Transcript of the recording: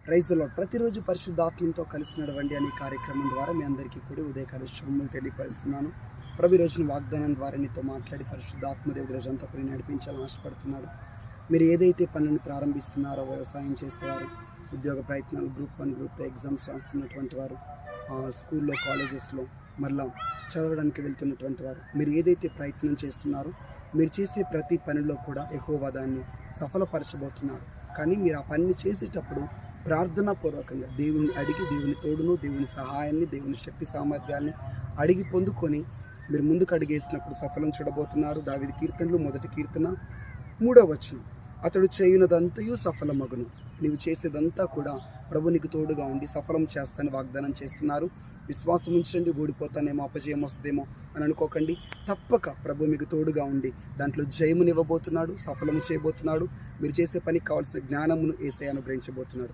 Praise the lord. ప్రతిరోజు పరిశుద్ధాత్మతో కలిసి నడవండి అనే కార్యక్రమం ద్వారా మీ అందరికీ కూడా ఉదయకాల శుభములు తెలియపరుస్తున్నాను. ప్రభు రోజున వాగ్దానం ద్వారా నీతో మాట్లాడి పరిశుద్ధాత్మదేవుడు రోజంతా కూడా నడిపించాలని ఆశపడుతున్నాడు. మీరు ఏదైతే పనులను ప్రారంభిస్తున్నారో, వ్యవసాయం చేసేవారు, ఉద్యోగ ప్రయత్నాలు, గ్రూప్ 1 గ్రూప్ 2 ఎగ్జామ్స్ రాస్తున్నటువంటి వారు, స్కూల్లో కాలేజెస్లో మళ్ళా చదవడానికి వెళ్తున్నటువంటి వారు, మీరు ఏదైతే ప్రయత్నం చేస్తున్నారో మీరు చేసే ప్రతి పనిలో కూడా యెహోవా దాన్ని సఫలపరచబోతున్నారు. కానీ మీరు ఆ పనిని చేసేటప్పుడు ప్రార్థనాపూర్వకంగా దేవుని అడిగి, దేవుని తోడును, దేవుని సహాయాన్ని, దేవుని శక్తి సామర్థ్యాన్ని అడిగి పొందుకొని మీరు ముందుకు అడిగేసినప్పుడు సఫలం చూడబోతున్నారు. దావీదు కీర్తనలు 1వ కీర్తన 3వ వచనం, అతడు చేయునదంతయు సఫలమగును. నీవు చేసేదంతా కూడా ప్రభు నీకు తోడుగా ఉండి సఫలం చేస్తానని వాగ్దానం చేస్తున్నారు. విశ్వాసం ఉంచండి. ఓడిపోతానేమో, అపజయం వస్తుందేమో అని అనుకోకండి. తప్పక ప్రభు మీకు తోడుగా ఉండి దాంట్లో జయమునివ్వబోతున్నాడు, సఫలము చేయబోతున్నాడు. మీరు చేసే పనికి కావాల్సిన జ్ఞానమును యేసయ్య అనుగ్రహించబోతున్నాడు.